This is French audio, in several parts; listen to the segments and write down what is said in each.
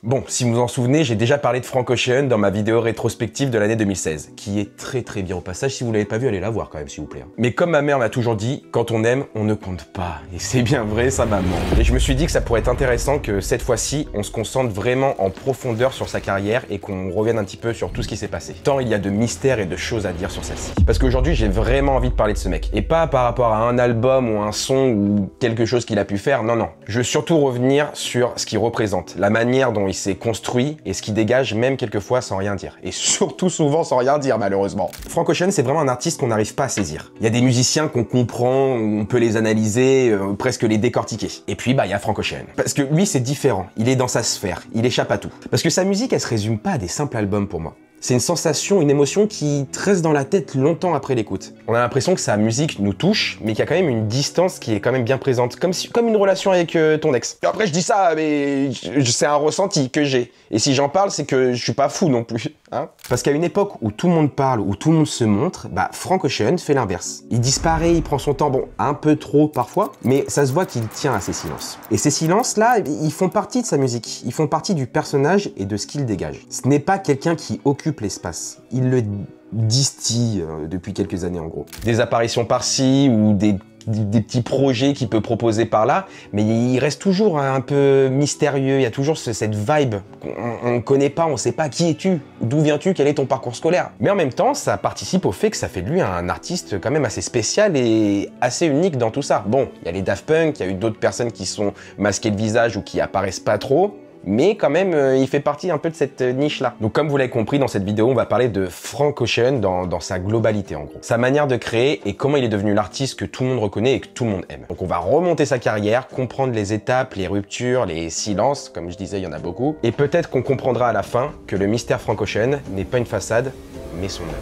Bon, si vous vous en souvenez, j'ai déjà parlé de Frank Ocean dans ma vidéo rétrospective de l'année 2016, qui est très bien au passage. Si vous l'avez pas vu, allez la voir quand même, s'il vous plaît. Mais comme ma mère m'a toujours dit, quand on aime, on ne compte pas. Et c'est bien vrai, ça maman. Et je me suis dit que ça pourrait être intéressant que cette fois-ci, on se concentre vraiment en profondeur sur sa carrière et qu'on revienne un petit peu sur tout ce qui s'est passé. Tant il y a de mystères et de choses à dire sur celle-ci. Parce qu'aujourd'hui, j'ai vraiment envie de parler de ce mec. Et pas par rapport à un album ou un son ou quelque chose qu'il a pu faire, non. Je veux surtout revenir sur ce qu'il représente, la manière dont il s'est construit et ce qu'il dégage même quelquefois sans rien dire. Et surtout souvent sans rien dire, malheureusement. Frank Ocean, c'est vraiment un artiste qu'on n'arrive pas à saisir. Il y a des musiciens qu'on comprend, on peut les analyser, presque les décortiquer. Et puis, il y a Frank Ocean. Parce que lui, c'est différent. Il est dans sa sphère. Il échappe à tout. Parce que sa musique, elle se résume pas à des simples albums pour moi. C'est une sensation, une émotion qui te reste dans la tête longtemps après l'écoute. On a l'impression que sa musique nous touche, mais qu'il y a quand même une distance qui est quand même bien présente, comme une relation avec ton ex. Et après je dis ça, mais c'est un ressenti que j'ai. Et si j'en parle, c'est que je suis pas fou non plus. Hein, parce qu'à une époque où tout le monde parle, où tout le monde se montre, Frank Ocean fait l'inverse. Il disparaît, il prend son temps, bon, un peu trop parfois, mais ça se voit qu'il tient à ses silences. Et ces silences-là, ils font partie de sa musique, ils font partie du personnage et de ce qu'il dégage. Ce n'est pas quelqu'un qui occupe l'espace. Il le distille depuis quelques années en gros. Des apparitions par-ci ou des petits projets qu'il peut proposer par là, mais il reste toujours un peu mystérieux, il y a toujours cette vibe qu'on ne connaît pas, on ne sait pas qui es-tu, d'où viens-tu, quel est ton parcours scolaire. Mais en même temps, ça participe au fait que ça fait de lui un artiste quand même assez spécial et assez unique dans tout ça. Bon, il y a les Daft Punk, il y a eu d'autres personnes qui sont masquées le visage ou qui apparaissent pas trop, mais quand même, il fait partie un peu de cette niche-là. Donc comme vous l'avez compris, dans cette vidéo, on va parler de Frank Ocean dans sa globalité en gros. Sa manière de créer et comment il est devenu l'artiste que tout le monde reconnaît et que tout le monde aime. Donc on va remonter sa carrière, comprendre les étapes, les ruptures, les silences, comme je disais, il y en a beaucoup. Et peut-être qu'on comprendra à la fin que le mystère Frank Ocean n'est pas une façade, mais son œuvre.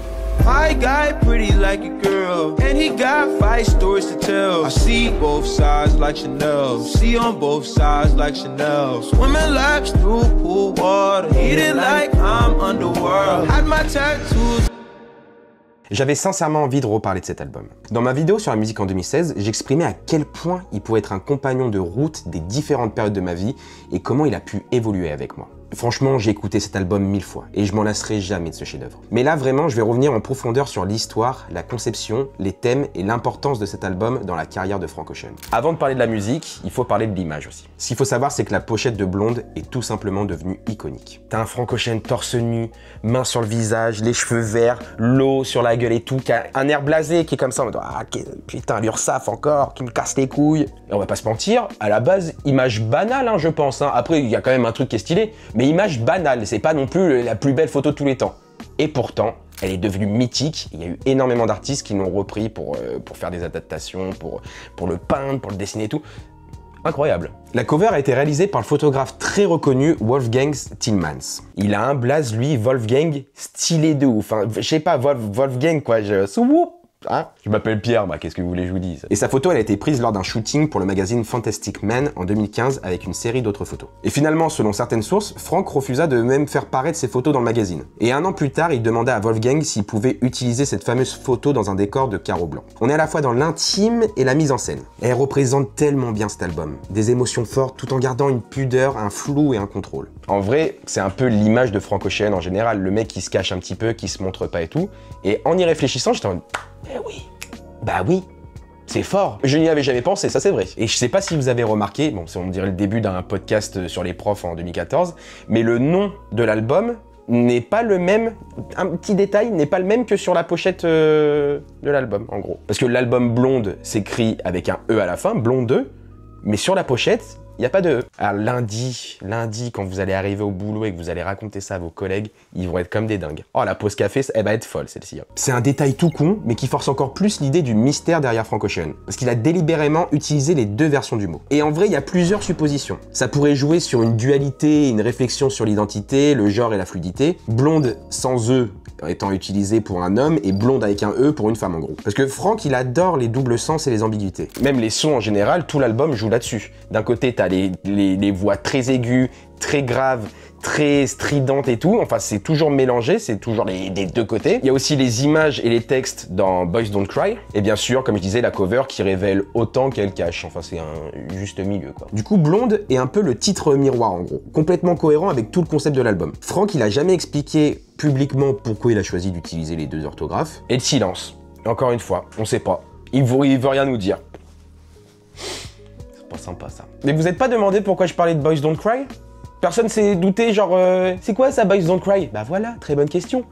My guy pretty like a girl, and he got 5 stories to tell. I see both sides like Chanel, see on both sides like Chanel. Swimming laps through pool water, eating like I'm underworld. Had my tattoos. J'avais sincèrement envie de reparler de cet album. Dans ma vidéo sur la musique en 2016, j'exprimais à quel point il pouvait être un compagnon de route des différentes périodes de ma vie et comment il a pu évoluer avec moi. Franchement, j'ai écouté cet album 1000 fois et je m'en lasserai jamais de ce chef-d'œuvre. Mais là, vraiment, je vais revenir en profondeur sur l'histoire, la conception, les thèmes et l'importance de cet album dans la carrière de Frank Ocean. Avant de parler de la musique, il faut parler de l'image aussi. Ce qu'il faut savoir, c'est que la pochette de Blonde est tout simplement devenue iconique. T'as un Frank Ocean torse nu, main sur le visage, les cheveux verts, l'eau sur la gueule et tout, qui a un air blasé qui est comme ça, en mode ah putain, l'URSSAF encore, qui me casse les couilles. Et on va pas se mentir, à la base, image banale, hein, je pense. Hein. Après, il y a quand même un truc qui est stylé. Mais image banale, c'est pas non plus la plus belle photo de tous les temps. Et pourtant, elle est devenue mythique. Il y a eu énormément d'artistes qui l'ont repris pour faire des adaptations, pour le peindre, pour le dessiner et tout. Incroyable. La cover a été réalisée par le photographe très reconnu Wolfgang Tillmans. Il a un blaze, lui, Wolfgang, stylé de ouf. Enfin, je sais pas, Wolfgang quoi, Hein, je m'appelle Pierre, qu'est-ce que vous voulez que je vous dise? Et sa photo, elle a été prise lors d'un shooting pour le magazine Fantastic Man en 2015 avec une série d'autres photos. Et finalement, selon certaines sources, Frank refusa de même faire paraître ses photos dans le magazine. Et un an plus tard, il demanda à Wolfgang s'il pouvait utiliser cette fameuse photo dans un décor de carreaux blancs. On est à la fois dans l'intime et la mise en scène. Elle représente tellement bien cet album. Des émotions fortes tout en gardant une pudeur, un flou et un contrôle. En vrai, c'est un peu l'image de Frank Ocean en général, le mec qui se cache un petit peu, qui se montre pas et tout. Et en y réfléchissant, j'étais en mode oui, oui, c'est fort. Je n'y avais jamais pensé, ça c'est vrai. Et je sais pas si vous avez remarqué, bon, on dirait le début d'un podcast sur les profs en 2014, mais le nom de l'album n'est pas le même, un petit détail, n'est pas le même que sur la pochette de l'album, en gros. Parce que l'album Blonde s'écrit avec un E à la fin, Blonde, mais sur la pochette, il n'y a pas de E. Alors lundi, quand vous allez arriver au boulot et que vous allez raconter ça à vos collègues, ils vont être comme des dingues. Oh, la pause café, elle va être folle, celle-ci. C'est un détail tout con, mais qui force encore plus l'idée du mystère derrière Frank Ocean. Parce qu'il a délibérément utilisé les deux versions du mot. Et en vrai, il y a plusieurs suppositions. Ça pourrait jouer sur une dualité, une réflexion sur l'identité, le genre et la fluidité. Blonde sans E étant utilisé pour un homme et blonde avec un E pour une femme en gros. Parce que Frank, il adore les doubles sens et les ambiguïtés. Même les sons en général, tout l'album joue là-dessus. D'un côté, t'as les voix très aiguës, très graves, très stridente et tout. Enfin, c'est toujours mélangé, c'est toujours des deux côtés. Il y a aussi les images et les textes dans Boys Don't Cry. Et bien sûr, comme je disais, la cover qui révèle autant qu'elle cache. Enfin, c'est un juste milieu, quoi. Du coup, Blonde est un peu le titre miroir, en gros. Complètement cohérent avec tout le concept de l'album. Franck, il a jamais expliqué publiquement pourquoi il a choisi d'utiliser les deux orthographes. Et le silence. Encore une fois, on sait pas. Il veut rien nous dire. C'est pas sympa, ça. Mais vous êtes pas demandé pourquoi je parlais de Boys Don't Cry? Personne s'est douté, genre, c'est quoi ça, Boys Don't Cry? Bah voilà, très bonne question.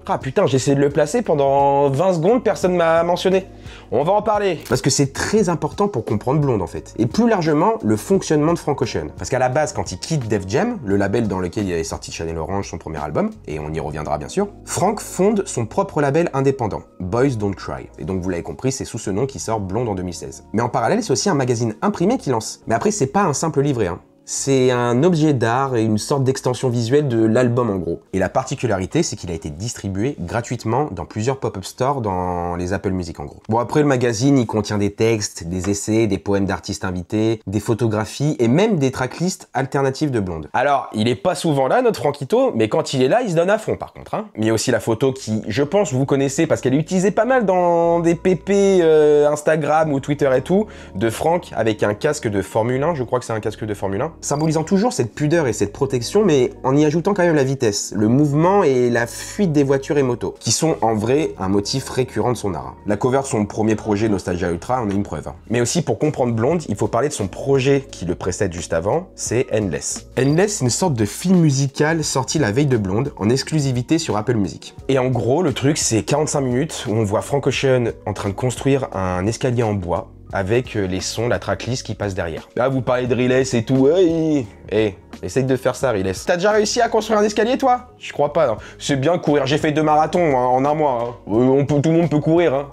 Ah putain, j'ai essayé de le placer pendant 20 secondes, personne m'a mentionné. On va en parler. Parce que c'est très important pour comprendre Blonde en fait. Et plus largement, le fonctionnement de Frank Ocean. Parce qu'à la base, quand il quitte Def Jam, le label dans lequel il avait sorti Channel Orange, son premier album, et on y reviendra bien sûr, Frank fonde son propre label indépendant, Boys Don't Cry. Et donc vous l'avez compris, c'est sous ce nom qu'il sort Blonde en 2016. Mais en parallèle, c'est aussi un magazine imprimé qu'il lance. Mais après, c'est pas un simple livret, hein. C'est un objet d'art et une sorte d'extension visuelle de l'album en gros. Et la particularité, c'est qu'il a été distribué gratuitement dans plusieurs pop-up stores dans les Apple Music en gros. Bon après le magazine, il contient des textes, des essais, des poèmes d'artistes invités, des photographies et même des tracklists alternatives de Blonde. Alors, il est pas souvent là notre Franquito, mais quand il est là, il se donne à fond par contre. Hein. Mais il y a aussi la photo qui, je pense, vous connaissez parce qu'elle est utilisée pas mal dans des PP Instagram ou Twitter et tout, de Franck avec un casque de Formule 1, je crois que c'est un casque de Formule 1. Symbolisant toujours cette pudeur et cette protection, mais en y ajoutant quand même la vitesse, le mouvement et la fuite des voitures et motos, qui sont en vrai un motif récurrent de son art. La cover de son premier projet Nostalgia Ultra en est une preuve. Mais aussi pour comprendre Blonde, il faut parler de son projet qui le précède juste avant, c'est Endless. Endless, c'est une sorte de film musical sorti la veille de Blonde, en exclusivité sur Apple Music. Et en gros, le truc, c'est 45 minutes où on voit Frank Ocean en train de construire un escalier en bois, avec les sons, la tracklist qui passe derrière. Là, vous parlez de Riles et tout. Hey, essaye de faire ça, Riles. T'as déjà réussi à construire un escalier, toi? Je crois pas, non. C'est bien courir. J'ai fait 2 marathons hein, en un mois. Hein. Tout le monde peut courir. Hein.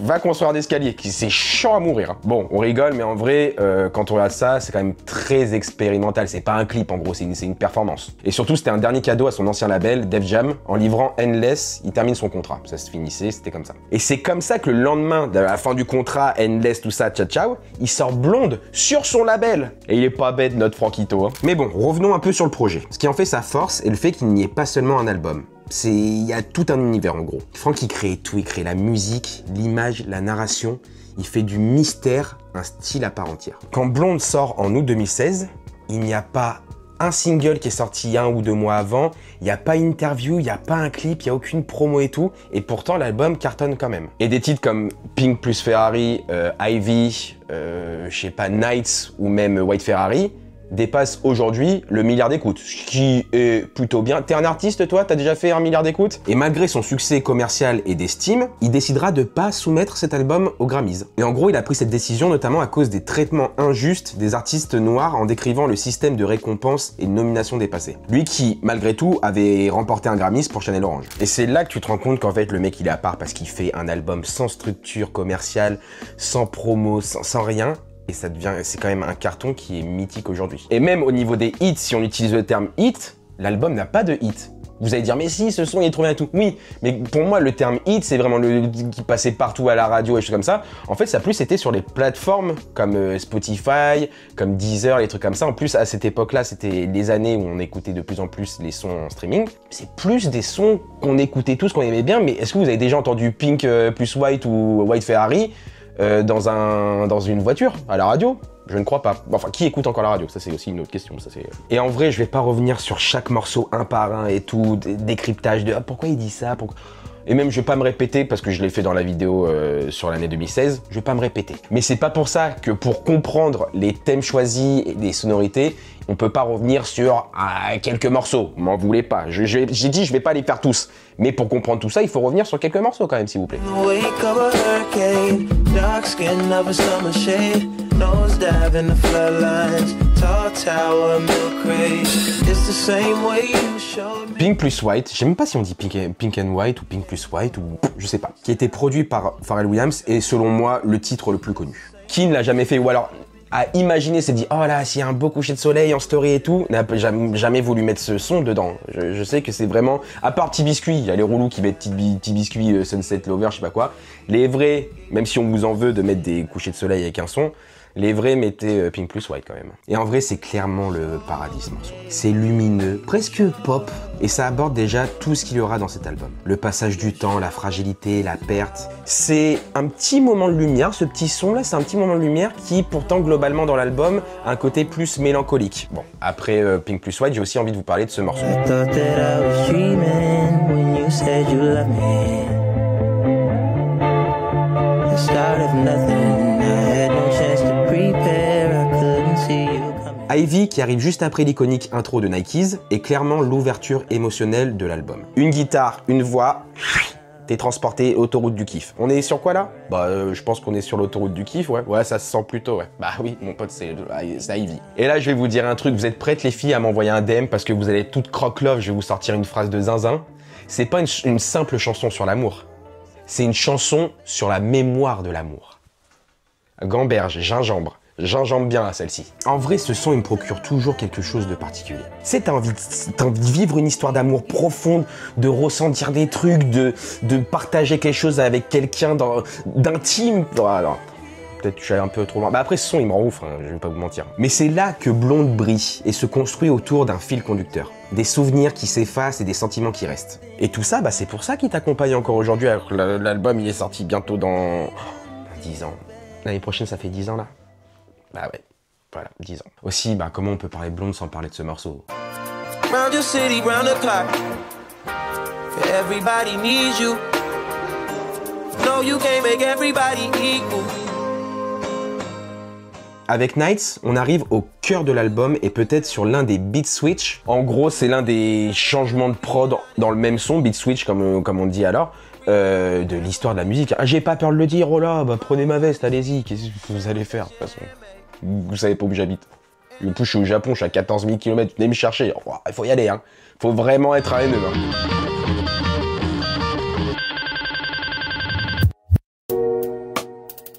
Va construire un escalier, c'est chiant à mourir. Bon, on rigole, mais en vrai, quand on regarde ça, c'est quand même très expérimental. C'est pas un clip, en gros, c'est une performance. Et surtout, c'était un dernier cadeau à son ancien label, Def Jam. En livrant Endless, il termine son contrat. Ça se finissait, c'était comme ça. Et c'est comme ça que le lendemain de la fin du contrat, Endless, tout ça, ciao ciao, il sort Blonde sur son label. Et il est pas bête, notre Franquito. Hein. Mais bon, revenons un peu sur le projet. Ce qui en fait sa force est le fait qu'il n'y ait pas seulement un album. Il y a tout un univers en gros. Franck il crée tout, il crée la musique, l'image, la narration, il fait du mystère un style à part entière. Quand Blonde sort en août 2016, il n'y a pas un single qui est sorti 1 ou 2 mois avant, il n'y a pas une interview, il n'y a pas un clip, il n'y a aucune promo et tout, et pourtant l'album cartonne quand même. Et des titres comme Pink plus Ferrari, Ivy, je sais pas, Nights ou même White Ferrari, dépasse aujourd'hui le milliard d'écoutes, ce qui est plutôt bien. T'es un artiste toi, t'as déjà fait 1 milliard d'écoutes? Et malgré son succès commercial et d'estime, il décidera de pas soumettre cet album aux Grammys. Et en gros, il a pris cette décision notamment à cause des traitements injustes des artistes noirs en décrivant le système de récompenses et de nominations dépassé. Lui qui, malgré tout, avait remporté un Grammys pour Channel Orange. Et c'est là que tu te rends compte qu'en fait, le mec, il est à part parce qu'il fait un album sans structure commerciale, sans promo, sans rien. Et ça devient, c'est quand même un carton qui est mythique aujourd'hui. Et même au niveau des hits, si on utilise le terme hit, l'album n'a pas de hit. Vous allez dire, mais si, ce son il est trop bien et tout. Oui, mais pour moi, le terme hit, c'est vraiment le qui passait partout à la radio et choses comme ça. En fait, ça a plus été sur les plateformes comme Spotify, comme Deezer, les trucs comme ça. En plus, à cette époque-là, c'était les années où on écoutait de plus en plus les sons en streaming. C'est plus des sons qu'on écoutait tous, qu'on aimait bien. Mais est-ce que vous avez déjà entendu Pink plus White ou White Ferrari dans une voiture, à la radio? Je ne crois pas. Enfin, qui écoute encore la radio? Ça, c'est aussi une autre question. Ça, et en vrai, je vais pas revenir sur chaque morceau un par un et tout, décryptage de pourquoi il dit ça, pourquoi... Et même, je vais pas me répéter, parce que je l'ai fait dans la vidéo sur l'année 2016, je vais pas me répéter. Mais c'est pas pour ça que pour comprendre les thèmes choisis et les sonorités, on peut pas revenir sur quelques morceaux. M'en voulez pas. J'ai dit, je vais pas les faire tous. Mais pour comprendre tout ça, il faut revenir sur quelques morceaux quand même, s'il vous plaît. Pink plus White, je sais même pas si on dit Pink and White ou Pink plus White ou je sais pas, qui a été produit par Pharrell Williams et selon moi le titre le plus connu. Qui ne l'a jamais fait ou alors a imaginé, s'est dit oh là s'il y a un beau coucher de soleil en story et tout, n'a jamais voulu mettre ce son dedans. Je sais que c'est vraiment, à part Petit Biscuit, il y a les roulous qui mettent Petit Biscuit, Sunset Lover, je sais pas quoi. Les vrais, même si on vous en veut de mettre des couchers de soleil avec un son, Les vrais mettaient Pink plus White quand même. Et en vrai, c'est clairement le paradis ce morceau. C'est lumineux, presque pop, et ça aborde déjà tout ce qu'il y aura dans cet album. Le passage du temps, la fragilité, la perte. C'est un petit moment de lumière, ce petit son là, c'est un petit moment de lumière qui pourtant globalement dans l'album a un côté plus mélancolique. Bon, après Pink plus White, j'ai aussi envie de vous parler de ce morceau. Ivy, qui arrive juste après l'iconique intro de Nikes, est clairement l'ouverture émotionnelle de l'album. Une guitare, une voix, t'es transporté autoroute du kiff. On est sur quoi là? Bah je pense qu'on est sur l'autoroute du kiff, ouais. Ouais, ça se sent plutôt, ouais. Bah oui, mon pote, c'est Ivy. Et là, je vais vous dire un truc, vous êtes prêtes les filles à m'envoyer un DM parce que vous allez toutes croque-love, je vais vous sortir une phrase de zinzin. C'est pas une simple chanson sur l'amour. C'est une chanson sur la mémoire de l'amour. Gamberge, gingembre. J'enjambe bien à celle-ci. En vrai, ce son, il me procure toujours quelque chose de particulier. Tu sais, t'as envie de vivre une histoire d'amour profonde, de ressentir des trucs, de partager quelque chose avec quelqu'un d'intime. Alors, peut-être que je suis allé un peu trop loin. Bah après, ce son, il me rend ouf, hein, je vais pas vous mentir. Mais c'est là que Blonde brille et se construit autour d'un fil conducteur. Des souvenirs qui s'effacent et des sentiments qui restent. Et tout ça, bah c'est pour ça qu'il t'accompagne encore aujourd'hui. Alors que l'album, il est sorti bientôt dans 10 ans. L'année prochaine, ça fait 10 ans, là. Bah ouais, voilà, 10 ans. Aussi, bah comment on peut parler de Blonde sans parler de ce morceau? Round your city, round the clock. Everybody needs you. No, you can't make everybody equal. Avec Nights, on arrive au cœur de l'album et peut-être sur l'un des beat switch. En gros, c'est l'un des changements de prod dans le même son, beat switch comme on dit alors. De l'histoire de la musique. Ah, j'ai pas peur de le dire, oh là, bah prenez ma veste, allez-y, qu'est-ce que vous allez faire de toute façon? Vous savez pas où j'habite. En plus, je suis au Japon, je suis à 14 000 km, venez me chercher. Oh, il faut y aller, hein. Faut vraiment être à haineux, hein.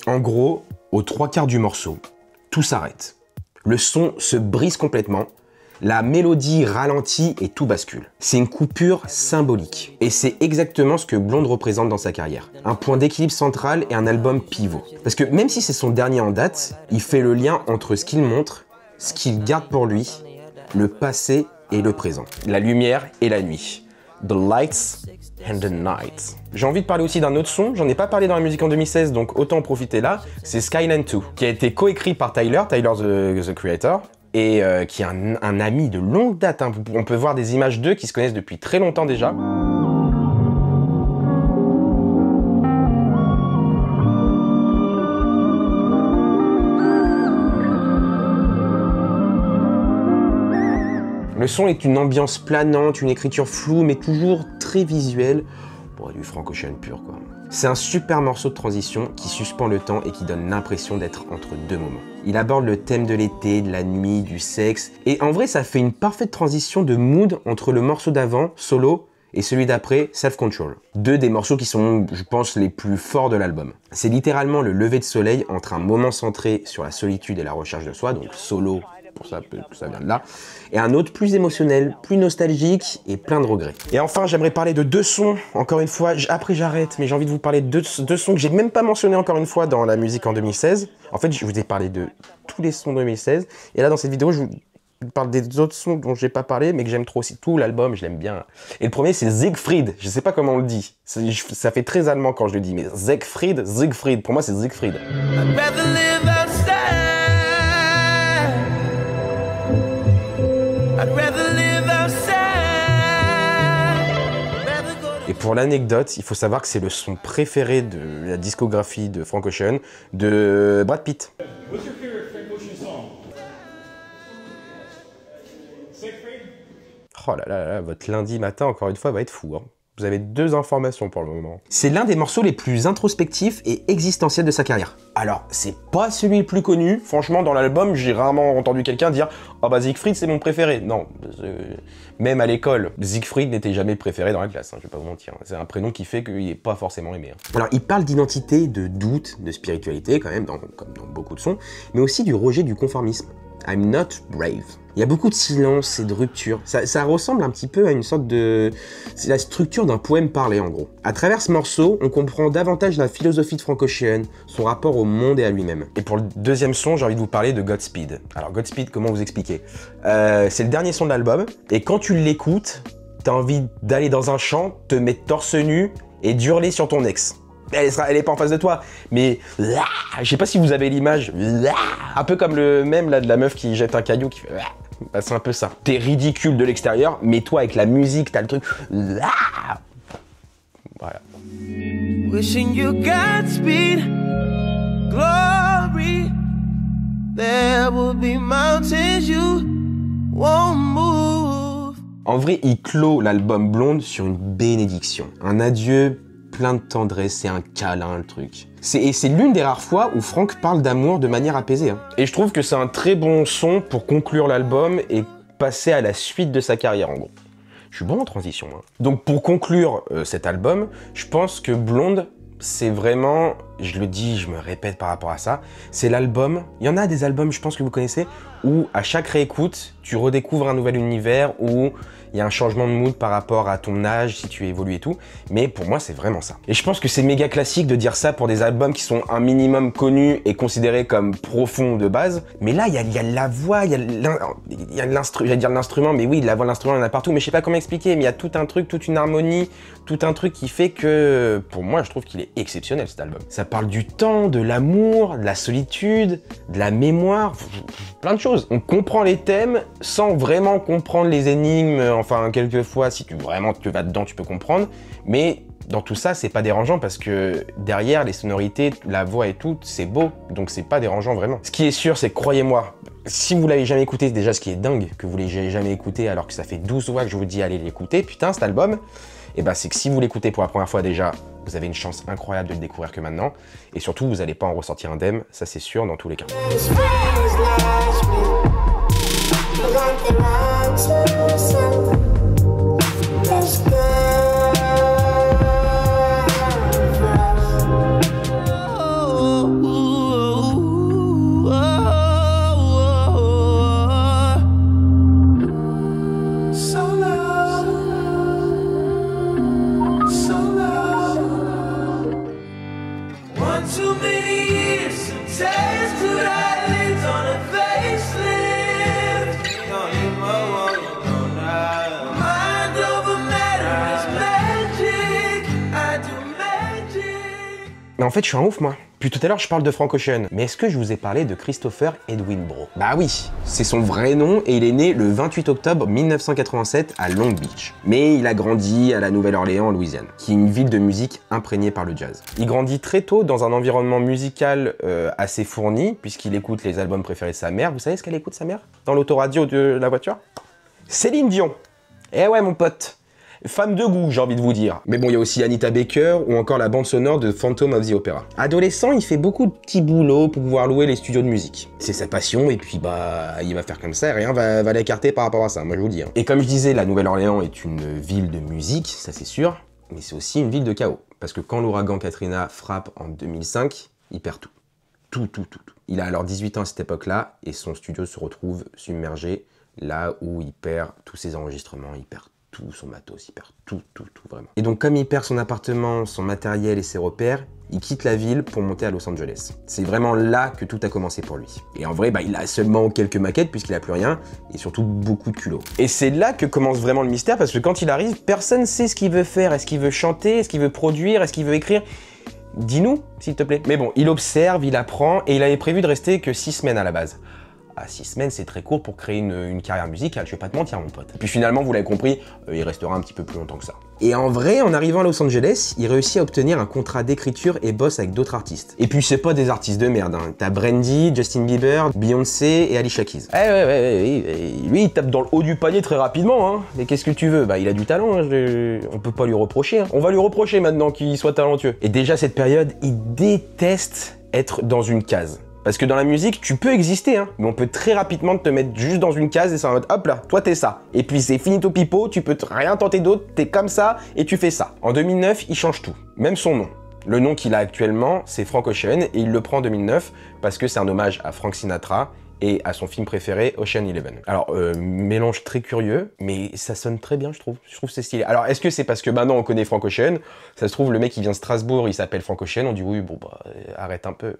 En gros, aux 3/4 du morceau, tout s'arrête. Le son se brise complètement. La mélodie ralentit et tout bascule. C'est une coupure symbolique. Et c'est exactement ce que Blonde représente dans sa carrière. Un point d'équilibre central et un album pivot. Parce que même si c'est son dernier en date, il fait le lien entre ce qu'il montre, ce qu'il garde pour lui, le passé et le présent. La lumière et la nuit. The lights and the night. J'ai envie de parler aussi d'un autre son, j'en ai pas parlé dans la musique en 2016, donc autant en profiter là. C'est Skyline 2, qui a été coécrit par Tyler the Creator, et qui est un ami de longue date. Hein. On peut voir des images d'eux qui se connaissent depuis très longtemps déjà. Le son est une ambiance planante, une écriture floue, mais toujours très visuelle. Bon, du Frank Ocean pur, quoi. C'est un super morceau de transition qui suspend le temps et qui donne l'impression d'être entre deux moments. Il aborde le thème de l'été, de la nuit, du sexe, et en vrai ça fait une parfaite transition de mood entre le morceau d'avant, Solo, et celui d'après, Self Control. Deux des morceaux qui sont, je pense, les plus forts de l'album. C'est littéralement le lever de soleil entre un moment centré sur la solitude et la recherche de soi, donc Solo, pour ça vient de là, et un autre plus émotionnel, plus nostalgique et plein de regrets. Et enfin, j'aimerais parler de deux sons, encore une fois, après j'arrête, mais j'ai envie de vous parler de deux sons que j'ai même pas mentionné encore une fois dans la musique en 2016. En fait, je vous ai parlé de tous les sons de 2016, et là dans cette vidéo, je vous parle des autres sons dont j'ai pas parlé, mais que j'aime trop aussi. Tout l'album, je l'aime bien. Et le premier, c'est Siegfried, je sais pas comment on le dit, ça fait très allemand quand je le dis, mais Siegfried, pour moi c'est Siegfried. Et pour l'anecdote, il faut savoir que c'est le son préféré de la discographie de Frank Ocean, de Brad Pitt. What's your favorite Frank Ocean song? Siegfried? Oh là là là, votre lundi matin, encore une fois, va être fou, hein. Vous avez deux informations pour le moment. C'est l'un des morceaux les plus introspectifs et existentiels de sa carrière. Alors, c'est pas celui le plus connu. Franchement, dans l'album, j'ai rarement entendu quelqu'un dire « Oh bah Siegfried, c'est mon préféré ». Non, même à l'école, Siegfried n'était jamais préféré dans la classe, hein, je vais pas vous mentir. C'est un prénom qui fait qu'il est pas forcément aimé. Hein. Alors, il parle d'identité, de doute, de spiritualité quand même, comme dans beaucoup de sons, mais aussi du rejet du conformisme. I'm not brave. Il y a beaucoup de silence et de rupture. Ça ressemble un petit peu à une sorte de... C'est la structure d'un poème parlé, en gros. À travers ce morceau, on comprend davantage la philosophie de Frank Ocean, son rapport au monde et à lui-même. Et pour le deuxième son, j'ai envie de vous parler de Godspeed. Alors Godspeed, comment vous expliquer? C'est le dernier son de l'album, et quand tu l'écoutes, t'as envie d'aller dans un champ, te mettre torse nu et d'hurler sur ton ex. Elle est pas en face de toi, mais je sais pas si vous avez l'image, un peu comme le mème là de la meuf qui jette un caillou qui fait bah, c'est un peu ça. T'es ridicule de l'extérieur, mais toi avec la musique, t'as le truc. Voilà. Wishing you Godspeed, glory. There will be mountains you won't move. En vrai, il clôt l'album Blonde sur une bénédiction, un adieu plein de tendresse, c'est un câlin le truc. Et c'est l'une des rares fois où Frank parle d'amour de manière apaisée. Hein. Et je trouve que c'est un très bon son pour conclure l'album et passer à la suite de sa carrière en gros. Je suis bon en transition. Hein. Donc pour conclure cet album, je pense que Blonde, c'est vraiment, je le dis, je me répète par rapport à ça, c'est l'album, il y en a des albums, je pense que vous connaissez, où à chaque réécoute, tu redécouvres un nouvel univers, où il y a un changement de mood par rapport à ton âge, si tu évolues et tout, mais pour moi c'est vraiment ça. Et je pense que c'est méga classique de dire ça pour des albums qui sont un minimum connus et considérés comme profonds de base, mais là il y a la voix, il y a l'instrument, j'allais dire l'instrument, mais oui, la voix, l'instrument, il y en a partout, mais je sais pas comment expliquer, mais il y a tout un truc, toute une harmonie, tout un truc qui fait que, pour moi, je trouve qu'il est exceptionnel cet album. Ça parle du temps, de l'amour, de la solitude, de la mémoire, plein de choses. On comprend les thèmes sans vraiment comprendre les énigmes, enfin, quelquefois, si tu vraiment te vas dedans, tu peux comprendre, mais dans tout ça, c'est pas dérangeant parce que derrière, les sonorités, la voix et tout, c'est beau, donc c'est pas dérangeant vraiment. Ce qui est sûr, c'est que croyez-moi, si vous l'avez jamais écouté, déjà ce qui est dingue, que vous l'ayez jamais écouté alors que ça fait 12 fois que je vous dis allez l'écouter, putain cet album, et bah c'est que si vous l'écoutez pour la première fois déjà, vous avez une chance incroyable de le découvrir que maintenant, et surtout vous n'allez pas en ressortir indemne, ça c'est sûr dans tous les cas. Mais en fait, je suis un ouf, moi. Puis tout à l'heure, je parle de Frank Ocean. Mais est-ce que je vous ai parlé de Christopher Edwin Bro? Bah oui, c'est son vrai nom et il est né le 28 octobre 1987 à Long Beach. Mais il a grandi à la Nouvelle-Orléans, en Louisiane, qui est une ville de musique imprégnée par le jazz. Il grandit très tôt dans un environnement musical assez fourni, puisqu'il écoute les albums préférés de sa mère. Vous savez ce qu'elle écoute, sa mère? Dans l'autoradio de la voiture? Céline Dion. Eh ouais, mon pote. Femme de goût, j'ai envie de vous dire. Mais bon, il y a aussi Anita Baker ou encore la bande sonore de Phantom of the Opera. Adolescent, il fait beaucoup de petits boulots pour pouvoir louer les studios de musique. C'est sa passion et puis bah, il va faire comme ça et rien va l'écarter par rapport à ça, moi je vous le dis. Hein. Et comme je disais, la Nouvelle-Orléans est une ville de musique, ça c'est sûr, mais c'est aussi une ville de chaos. Parce que quand l'ouragan Katrina frappe en 2005, il perd tout. Tout. Il a alors 18 ans à cette époque-là et son studio se retrouve submergé là où il perd tous ses enregistrements, il perd tout son matos, il perd tout vraiment. Et donc comme il perd son appartement, son matériel et ses repères, il quitte la ville pour monter à Los Angeles. C'est vraiment là que tout a commencé pour lui. Et en vrai, bah, il a seulement quelques maquettes puisqu'il a plus rien et surtout beaucoup de culot. Et c'est là que commence vraiment le mystère parce que quand il arrive, personne ne sait ce qu'il veut faire. Est-ce qu'il veut chanter? Est-ce qu'il veut produire? Est-ce qu'il veut écrire? Dis-nous, s'il te plaît. Mais bon, il observe, il apprend et il avait prévu de rester que 6 semaines à la base. 6 semaines, c'est très court pour créer une carrière musicale, je vais pas te mentir mon pote. Et puis finalement, vous l'avez compris, il restera un petit peu plus longtemps que ça. Et en vrai, en arrivant à Los Angeles, il réussit à obtenir un contrat d'écriture et bosse avec d'autres artistes. Et puis c'est pas des artistes de merde, hein. T'as Brandy, Justin Bieber, Beyoncé et Alicia Keys. Lui il tape dans le haut du panier très rapidement, hein. Mais qu'est-ce que tu veux? Bah il a du talent, hein. On peut pas lui reprocher, hein. On va lui reprocher maintenant qu'il soit talentueux. Et déjà cette période, il déteste être dans une case. Parce que dans la musique, tu peux exister, hein, mais on peut très rapidement te mettre juste dans une case et ça va être hop là, toi t'es ça. Et puis c'est finito pipo, tu peux rien tenter d'autre, t'es comme ça et tu fais ça. En 2009, il change tout, même son nom. Le nom qu'il a actuellement, c'est Frank Ocean et il le prend en 2009 parce que c'est un hommage à Frank Sinatra et à son film préféré, Ocean Eleven. Alors, mélange très curieux, mais ça sonne très bien, je trouve. Je trouve que c'est stylé. Alors, est-ce que c'est parce que maintenant on connaît Frank Ocean? Ça se trouve, le mec, il vient de Strasbourg, il s'appelle Frank Ocean, on dit oui, bon, bah, arrête un peu.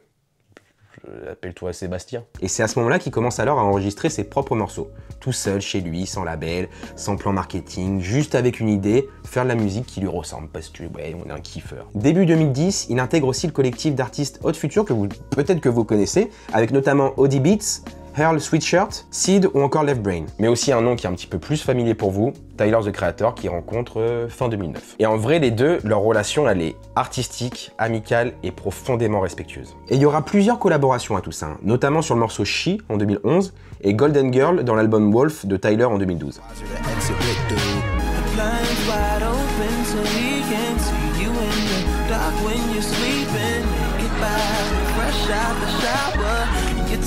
Appelle-toi Sébastien. Et c'est à ce moment-là qu'il commence alors à enregistrer ses propres morceaux. Tout seul, chez lui, sans label, sans plan marketing, juste avec une idée, faire de la musique qui lui ressemble, parce que, ouais, on est un kiffeur. Début 2010, il intègre aussi le collectif d'artistes Haute Future, que peut-être que vous connaissez, avec notamment Audi Beats, Earl Sweatshirt, Seed ou encore Left Brain. Mais aussi un nom qui est un petit peu plus familier pour vous, Tyler the Creator, qui rencontre fin 2009. Et en vrai, les deux, leur relation, elle est artistique, amicale et profondément respectueuse. Et il y aura plusieurs collaborations à tout ça, notamment sur le morceau She en 2011 et Golden Girl dans l'album Wolf de Tyler en 2012.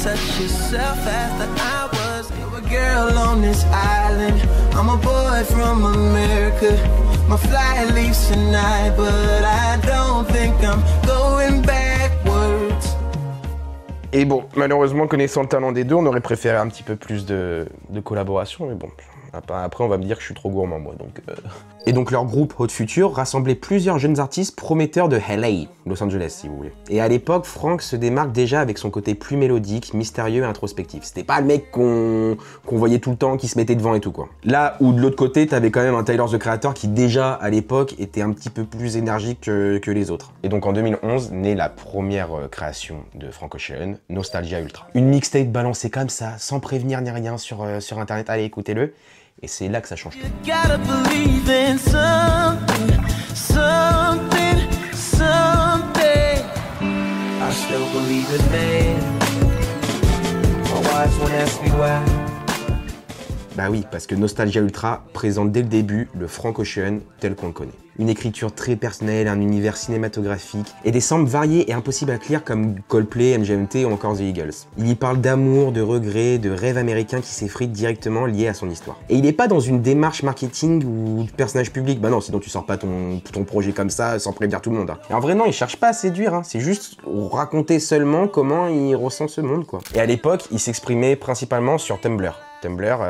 Touch yourself after hours. You're a girl on this island. I'm a boy from America. My flight leaves tonight, but I don't think I'm going backwards. Et bon, malheureusement, connaissant le talent des deux, on aurait préféré un petit peu plus de collaboration, mais bon. Après, on va me dire que je suis trop gourmand, moi, donc... Et donc, leur groupe Haute Future rassemblait plusieurs jeunes artistes prometteurs de LA, Los Angeles, si vous voulez. Et à l'époque, Frank se démarque déjà avec son côté plus mélodique, mystérieux et introspectif. C'était pas le mec qu'on voyait tout le temps, qui se mettait devant et tout, quoi. Là où, de l'autre côté, t'avais quand même un Tyler the Creator qui, déjà, à l'époque, était un petit peu plus énergique que les autres. Et donc, en 2011, naît la première création de Frank Ocean, Nostalgia Ultra. Une mixtape balancée comme ça, sans prévenir ni rien sur Internet. Allez, écoutez-le. Et c'est là que ça change tout. Bah oui, parce que Nostalgia Ultra présente dès le début le Frank Ocean tel qu'on le connaît. Une écriture très personnelle, un univers cinématographique, et des samples variés et impossibles à lire comme Coldplay, MGMT ou encore The Eagles. Il y parle d'amour, de regrets, de rêves américains qui s'effritent directement liés à son histoire. Et il n'est pas dans une démarche marketing ou de personnage public, bah non, sinon tu sors pas ton projet comme ça sans prévenir tout le monde. Hein. Et en vrai non, il cherche pas à séduire, hein. C'est juste raconter seulement comment il ressent ce monde, quoi. Et à l'époque, il s'exprimait principalement sur Tumblr. Tumblr,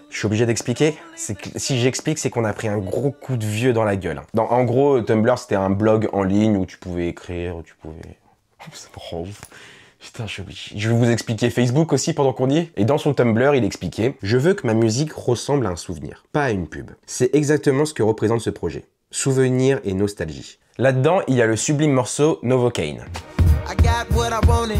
je suis obligé d'expliquer. Si j'explique, c'est qu'on a pris un gros coup de vieux dans la gueule. En gros, Tumblr, c'était un blog en ligne où tu pouvais écrire, où tu pouvais... C'est trop ouf. Putain, je vais vous expliquer Facebook aussi pendant qu'on y est. Et dans son Tumblr, il expliquait « Je veux que ma musique ressemble à un souvenir, pas à une pub. C'est exactement ce que représente ce projet. Souvenir et nostalgie. » Là-dedans, il y a le sublime morceau Novocaine. I got what I wanted.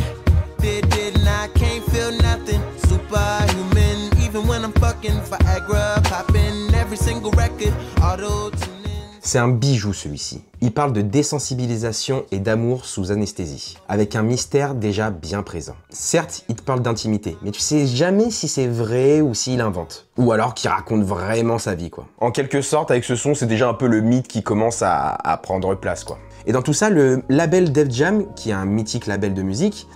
Didn't I can't feel nothing. Superhuman, even when I'm fucking Viagra, popping every single record, auto-tuning. C'est un bijou celui-ci. Il parle de désensibilisation et d'amour sous anesthésie, avec un mystère déjà bien présent. Certes, il te parle d'intimité, mais tu sais jamais si c'est vrai ou s'il invente. Ou alors qu'il raconte vraiment sa vie, quoi. En quelque sorte, avec ce son, c'est déjà un peu le mythe qui commence à prendre place, quoi. Et dans tout ça, le label Def Jam, qui est un mythique label de musique,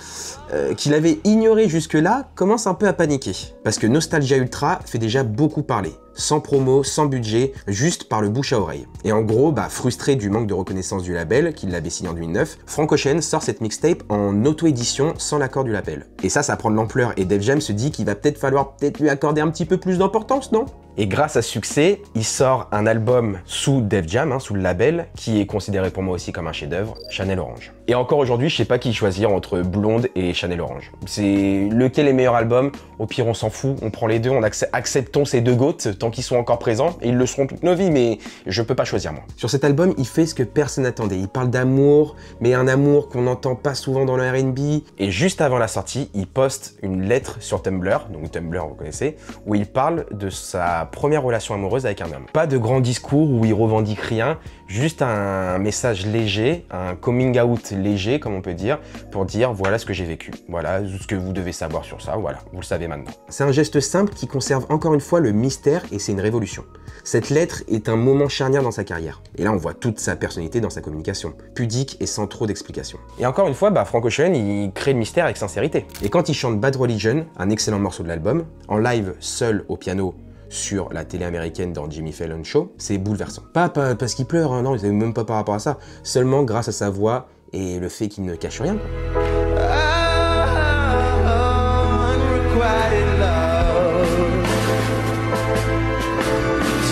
qu'il avait ignoré jusque-là, commence un peu à paniquer. Parce que Nostalgia Ultra fait déjà beaucoup parler. Sans promo, sans budget, juste par le bouche à oreille. Et en gros, frustré du manque de reconnaissance du label, qu'il l'avait signé en 2009, Frank Ocean sort cette mixtape en auto-édition sans l'accord du label. Et ça prend de l'ampleur et Def Jam se dit qu'il va falloir lui accorder un petit peu plus d'importance, non? Et grâce à ce succès, il sort un album sous Def Jam, sous le label, qui est considéré pour moi aussi comme un chef-d'œuvre, Chanel Orange. Et encore aujourd'hui, je sais pas qui choisir entre Blonde et Chanel Orange. C'est lequel est le meilleur album? Au pire, on s'en fout, on prend les deux, acceptons ces deux goats tant qu'ils sont encore présents, et ils le seront toute nos vies, mais je peux pas choisir moi. Sur cet album, il fait ce que personne n'attendait. Il parle d'amour, mais un amour qu'on n'entend pas souvent dans le R&B. Et juste avant la sortie, il poste une lettre sur Tumblr, donc Tumblr vous connaissez, où il parle de sa première relation amoureuse avec un homme. Pas de grand discours où il revendique rien, juste un message léger, un coming out léger, comme on peut dire, pour dire voilà ce que j'ai vécu, voilà ce que vous devez savoir sur ça, voilà, vous le savez maintenant. C'est un geste simple qui conserve encore une fois le mystère et c'est une révolution. Cette lettre est un moment charnière dans sa carrière. Et là, on voit toute sa personnalité dans sa communication, pudique et sans trop d'explications. Et encore une fois, Frank Ocean, il crée le mystère avec sincérité. Et quand il chante Bad Religion, un excellent morceau de l'album, en live, seul au piano, sur la télé américaine dans Jimmy Fallon Show, c'est bouleversant. Pas parce qu'il pleure, non, même pas par rapport à ça, seulement grâce à sa voix et le fait qu'il ne cache rien.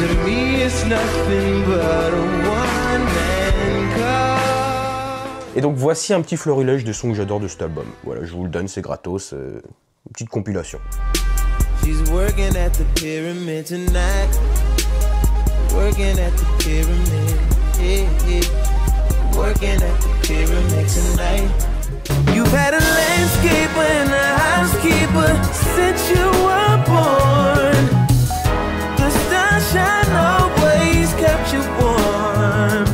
to me it's nothing but a one-man car. Et donc voici un petit florilège de sons que j'adore de cet album. Voilà, je vous le donne, c'est gratos, une petite compilation. She's working at the pyramid tonight. Working at the pyramid, yeah, yeah. Working at the pyramid tonight. You've had a landscaper and a housekeeper since you were born. The sunshine always kept you warm.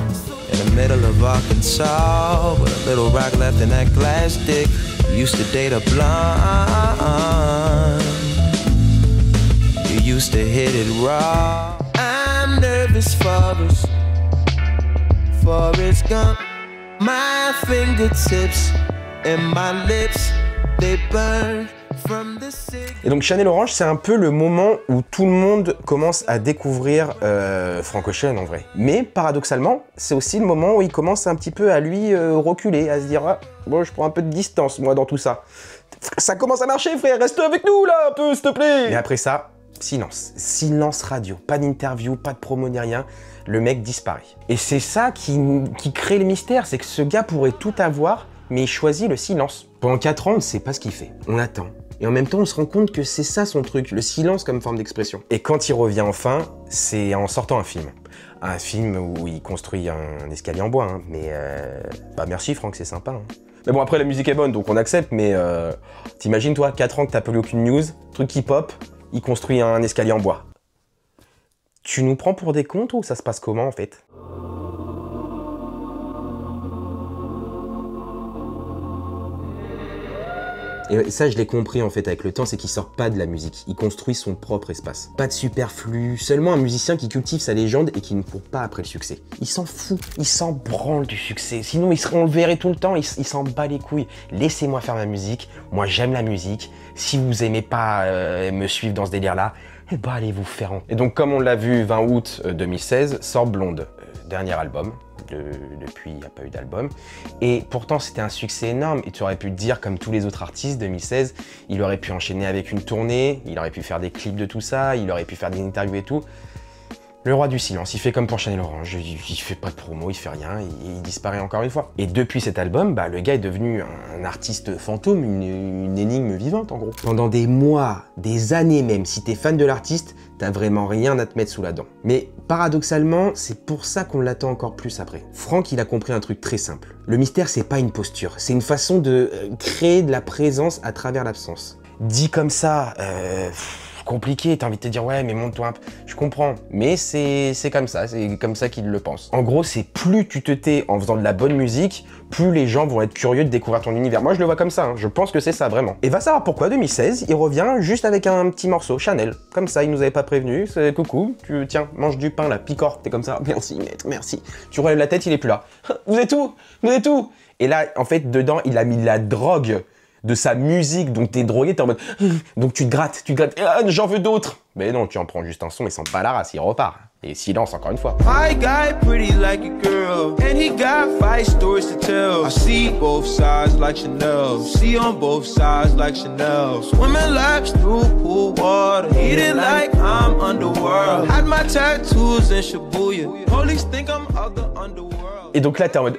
In the middle of Arkansas, with a little rock left in that glass stick. Used to date a blonde. You used to hit it raw. I'm nervous Forrest Gump. My fingertips and my lips, they burn from the cigarette. Et donc Chanel Orange, c'est un peu le moment où tout le monde commence à découvrir Frank Ocean en vrai. Mais paradoxalement, c'est aussi le moment où il commence un petit peu à lui reculer, à se dire ah, bon, je prends un peu de distance moi dans tout ça. Ça commence à marcher frère, reste avec nous là un peu s'il te plaît. Et après ça, silence. Silence radio. Pas d'interview, pas de promo ni rien. Le mec disparaît. Et c'est ça qui crée le mystère, c'est que ce gars pourrait tout avoir, mais il choisit le silence. Pendant 4 ans, on ne sait pas ce qu'il fait. On attend. Et en même temps, on se rend compte que c'est ça son truc, le silence comme forme d'expression. Et quand il revient enfin, c'est en sortant un film. Un film où il construit un escalier en bois. Hein. Mais bah merci Franck, c'est sympa. Hein. Mais bon, après la musique est bonne, donc on accepte, mais t'imagines toi, 4 ans que t'as plus aucune news, truc qui pop, il construit un escalier en bois. Tu nous prends pour des contes ou ça se passe comment en fait? Et ça, je l'ai compris en fait avec le temps, c'est qu'il sort pas de la musique, il construit son propre espace. Pas de superflu, seulement un musicien qui cultive sa légende et qui ne court pas après le succès. Il s'en fout, il s'en branle du succès, sinon on le verrait tout le temps, il s'en bat les couilles. Laissez-moi faire ma musique, moi j'aime la musique, si vous aimez pas me suivre dans ce délire-là, eh ben allez vous faire en... Et donc comme on l'a vu 20 août 2016, sort Blonde, dernier album. Depuis, il n'y a pas eu d'album. Et pourtant, c'était un succès énorme. Et tu aurais pu te dire, comme tous les autres artistes, 2016, il aurait pu enchaîner avec une tournée, il aurait pu faire des clips de tout ça, il aurait pu faire des interviews et tout. Le roi du silence, il fait comme pour Chanel Orange, il fait pas de promo, il fait rien, il disparaît encore une fois. Et depuis cet album, bah, le gars est devenu un artiste fantôme, une énigme vivante en gros. Pendant des mois, des années même, si t'es fan de l'artiste, t'as vraiment rien à te mettre sous la dent. Mais paradoxalement, c'est pour ça qu'on l'attend encore plus après. Franck, il a compris un truc très simple. Le mystère, c'est pas une posture, c'est une façon de créer de la présence à travers l'absence. Dit comme ça, compliqué, t'as envie de te dire ouais mais monte-toi un peu, je comprends, mais c'est comme ça qu'il le pense. En gros, c'est plus tu te tais en faisant de la bonne musique, plus les gens vont être curieux de découvrir ton univers. Moi je le vois comme ça, hein. Je pense que c'est ça vraiment. Et va savoir pourquoi 2016, il revient juste avec un petit morceau, Chanel, comme ça, il nous avait pas prévenu, c'est coucou, tiens, mange du pain là, picore, t'es comme ça, merci maître, merci. Tu relèves la tête, il est plus là. Vous êtes où? Vous êtes où? Et là, en fait, dedans, il a mis de la drogue de sa musique, donc t'es drogué, t'es en mode donc tu te grattes, ah, j'en veux d'autres. Mais non, tu en prends juste un son et s'en bat la race, il repart. Et silence encore une fois. My guy pretty like a girl, and he got 5 stories to tell. I see both sides like Chanel, see on both sides like Chanel. Swimming laps through pool water, heated like I'm underworld. Had my tattoos in Shibuya, police think I'm of the underworld. Et donc là, t'es en mode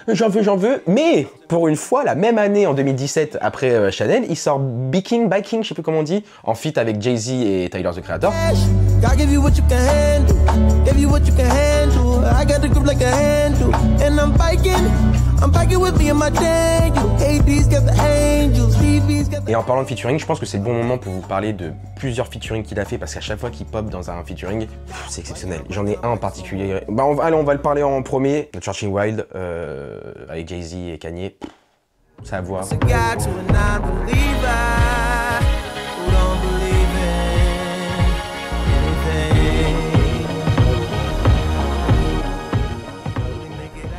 j'en veux, mais pour une fois, la même année en 2017, après Chanel, il sort Biking, je sais plus comment on dit, en feat avec Jay-Z et Tyler the Creator. Et en parlant de featuring, je pense que c'est le bon moment pour vous parler de plusieurs featuring qu'il a fait, parce qu'à chaque fois qu'il pop dans un featuring, c'est exceptionnel. J'en ai un en particulier. Bah, allez, on va le parler en premier. Churchill Wild avec Jay-Z et Kanye. Ça à voir.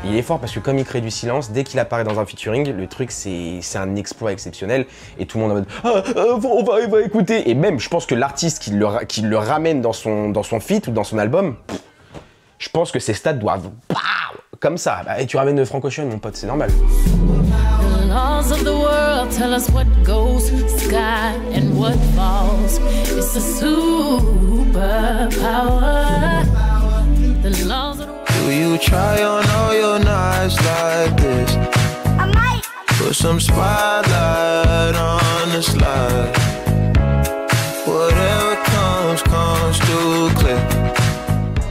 Il est fort parce que comme il crée du silence, dès qu'il apparaît dans un featuring, le truc c'est un exploit exceptionnel et tout le monde en mode on va écouter. Et même je pense que l'artiste qui le ramène dans son feat ou dans son album, je pense que ses stats doivent comme ça. Bah, et tu ramènes Frank Ocean, mon pote, c'est normal. All laws of the world tell us what goes sky and what falls. It's a superpower. The laws of the world. Do you try on all your nights like this? I might. Put some spotlight on the slide. Whatever comes, comes too clear.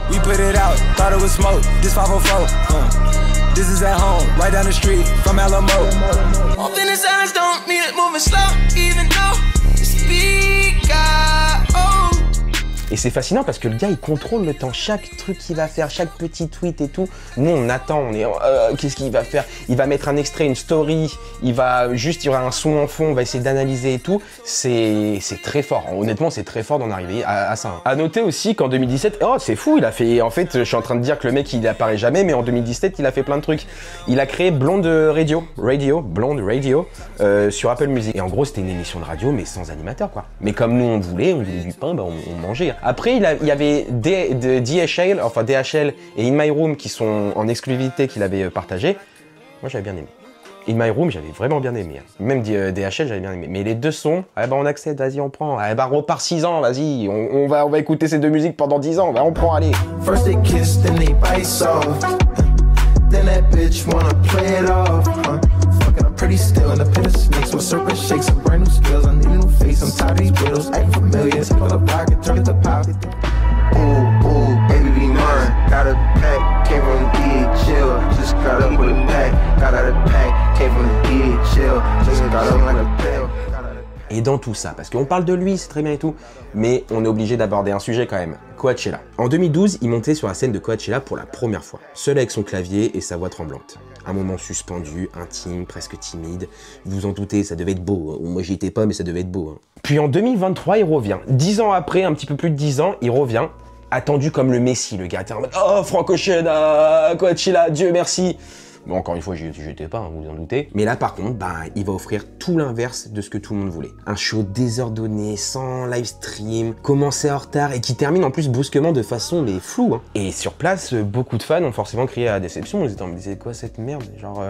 We put it out, thought it was smoke. This 504. This is at home, right down the street from Alamo. Open his eyes, don't mean it moving slow, even though the speak out. Et c'est fascinant parce que le gars il contrôle le temps, chaque truc qu'il va faire, chaque petit tweet et tout. Nous on attend, on est qu'est-ce qu'il va faire? Il va mettre un extrait, une story, il va juste, il y aura un son en fond, on va essayer d'analyser et tout. C'est très fort, honnêtement c'est très fort d'en arriver à ça. À noter aussi qu'en 2017, oh c'est fou, il a fait, en fait je suis en train de dire que le mec il apparaît jamais, mais en 2017 il a fait plein de trucs. Il a créé Blonde Radio, sur Apple Music. Et en gros c'était une émission de radio mais sans animateur quoi. Mais comme nous on voulait du pain, bah, on mangeait. Après, il y avait DHL et In My Room qui sont en exclusivité qu'il avait partagé. Moi, j'avais bien aimé. In My Room, j'avais vraiment bien aimé. Même DHL, j'avais bien aimé. Mais les deux sons, ah bah on accède, vas-y, on prend. Ah bah repart 6 ans, vas-y, on va écouter ces deux musiques pendant 10 ans. Bah on prend, allez. First they kiss, then they bite soft. Then that bitch wanna play it off. Fucking, I'm pretty still in the pit of snakes. With serpent shakes and brand new skills. I need a new face. I'm tired of these riddles. Acting familiar. Tip of the pocket, turn it to pop. Ooh, ooh, baby be mine. Got a pack, came from the DHL. Just got up with a pack. Got out of pack, came from the DHL. Just got up like a pill. Et dans tout ça, parce qu'on parle de lui, c'est très bien et tout, mais on est obligé d'aborder un sujet quand même, Coachella. En 2012, il montait sur la scène de Coachella pour la première fois, seul avec son clavier et sa voix tremblante. Un moment suspendu, intime, presque timide. Vous vous en doutez, ça devait être beau. Hein. Moi, j'y étais pas, mais ça devait être beau. Hein. Puis en 2023, il revient. 10 ans après, un petit peu plus de 10 ans, il revient. Attendu comme le Messie, le gars. T'es en mode, oh, Frank Ocean, Coachella, Dieu merci. Bon, encore une fois, j'y étais pas, hein, vous vous en doutez. Mais là, par contre, bah, il va offrir tout l'inverse de ce que tout le monde voulait. Un show désordonné, sans live stream, commencé en retard et qui termine en plus brusquement de façon mais floue. Hein. Et sur place, beaucoup de fans ont forcément crié à la déception. Ils étaient en me disant, quoi cette merde? Genre,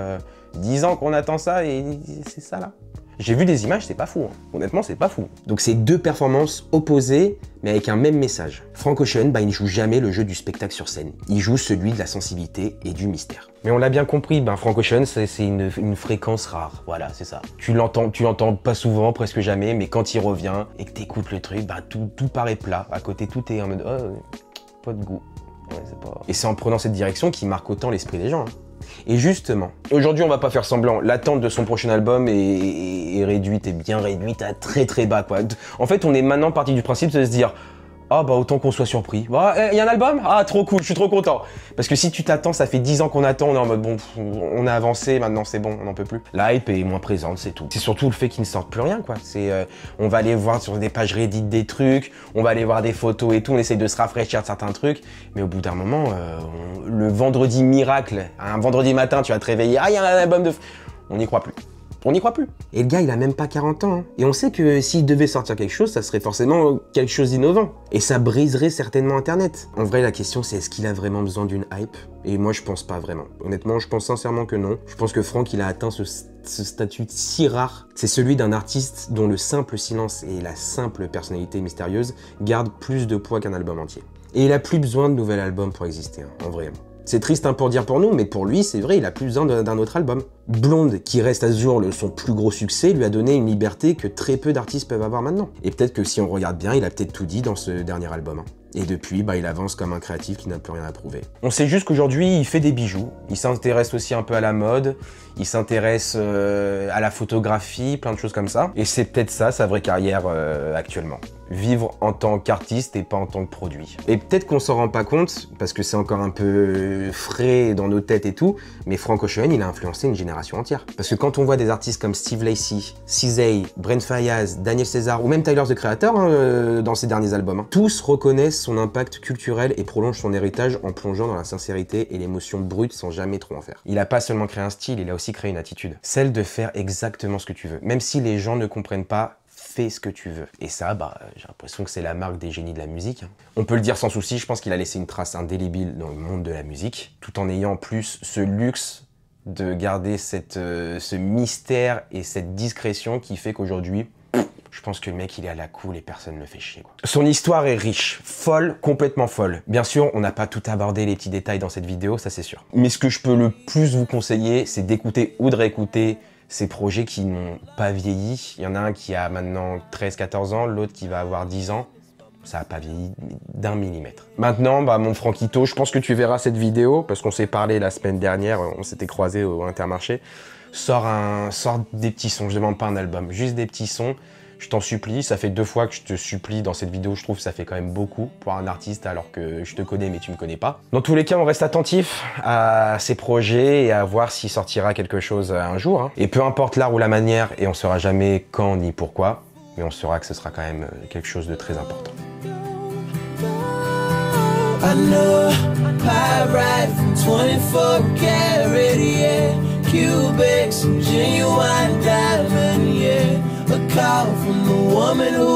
10 ans qu'on attend ça et c'est ça là. J'ai vu des images, c'est pas fou. Hein. Honnêtement, c'est pas fou. Donc c'est deux performances opposées, mais avec un même message. Frank Ocean, bah, il ne joue jamais le jeu du spectacle sur scène. Il joue celui de la sensibilité et du mystère. Mais on l'a bien compris, ben Frank Ocean, c'est une fréquence rare. Voilà, c'est ça. Tu l'entends pas souvent, presque jamais, mais quand il revient et que t'écoutes le truc, bah, tout paraît plat. À côté, tout est en mode, oh, pas de goût. Ouais, pas... Et c'est en prenant cette direction qu'il marque autant l'esprit des gens. Hein. Et justement, aujourd'hui on va pas faire semblant, l'attente de son prochain album est réduite, est bien réduite à très très bas quoi. En fait on est maintenant parti du principe de se dire ah bah autant qu'on soit surpris. Ah, y a un album? Ah trop cool, je suis trop content. Parce que si tu t'attends, ça fait 10 ans qu'on attend, on est en mode bon, on a avancé, maintenant c'est bon, on n'en peut plus. La hype est moins présente, c'est tout. C'est surtout le fait qu'il ne sorte plus rien quoi. C'est on va aller voir sur des pages Reddit des trucs, on va aller voir des photos et tout, on essaye de se rafraîchir de certains trucs, mais au bout d'un moment, le vendredi miracle, un vendredi matin, tu vas te réveiller, ah il y a un album de... On n'y croit plus. On n'y croit plus. Et le gars, il a même pas 40 ans. Hein. Et on sait que s'il devait sortir quelque chose, ça serait forcément quelque chose d'innovant. Et ça briserait certainement Internet. En vrai, la question, c'est est-ce qu'il a vraiment besoin d'une hype? Et moi, je pense pas vraiment. Honnêtement, je pense sincèrement que non. Je pense que Frank, il a atteint ce statut si rare. C'est celui d'un artiste dont le simple silence et la simple personnalité mystérieuse gardent plus de poids qu'un album entier. Et il a plus besoin de nouvel album pour exister, hein, en vrai. C'est triste hein, pour dire pour nous, mais pour lui, c'est vrai, il a plus besoin d'un autre album. Blonde, qui reste à ce jour son plus gros succès, lui a donné une liberté que très peu d'artistes peuvent avoir maintenant. Et peut-être que si on regarde bien, il a peut-être tout dit dans ce dernier album. Hein. Et depuis, bah, il avance comme un créatif qui n'a plus rien à prouver. On sait juste qu'aujourd'hui, il fait des bijoux. Il s'intéresse aussi un peu à la mode. Il s'intéresse à la photographie, plein de choses comme ça. Et c'est peut-être ça, sa vraie carrière actuellement. Vivre en tant qu'artiste et pas en tant que produit. Et peut-être qu'on s'en rend pas compte, parce que c'est encore un peu frais dans nos têtes et tout, mais Frank Ocean, il a influencé une génération entière. Parce que quand on voit des artistes comme Steve Lacy, Cizay, Brent Faiyaz, Daniel Caesar, ou même Tyler, the Creator, hein, dans ses derniers albums, hein, tous reconnaissent son impact culturel et prolongent son héritage en plongeant dans la sincérité et l'émotion brute sans jamais trop en faire. Il a pas seulement créé un style, il a aussi créé une attitude. Celle de faire exactement ce que tu veux. Même si les gens ne comprennent pas, fais ce que tu veux. Et ça, bah, j'ai l'impression que c'est la marque des génies de la musique. On peut le dire sans souci, je pense qu'il a laissé une trace indélébile dans le monde de la musique, tout en ayant en plus ce luxe de garder ce mystère et cette discrétion qui fait qu'aujourd'hui, je pense que le mec, il est à la cool et personne ne le fait chier, quoi. Son histoire est riche, folle, complètement folle. Bien sûr, on n'a pas tout abordé les petits détails dans cette vidéo, ça c'est sûr. Mais ce que je peux le plus vous conseiller, c'est d'écouter ou de réécouter ces projets qui n'ont pas vieilli. Il y en a un qui a maintenant 13-14 ans, l'autre qui va avoir 10 ans. Ça n'a pas vieilli d'1 millimètre. Maintenant, mon Franquito, je pense que tu verras cette vidéo, parce qu'on s'est parlé la semaine dernière, on s'était croisés au Intermarché. Sors des petits sons, je demande pas un album, juste des petits sons. Je t'en supplie, ça fait 2 fois que je te supplie dans cette vidéo, je trouve que ça fait quand même beaucoup pour un artiste alors que je te connais mais tu me connais pas. Dans tous les cas, on reste attentif à ces projets et à voir s'il sortira quelque chose un jour. Hein. Et peu importe l'art ou la manière, et on saura jamais quand ni pourquoi, mais on saura que ce sera quand même quelque chose de très important. I know pyrite from 24 karat, yeah. Cubics, genuine diamond, yeah. A call from the woman who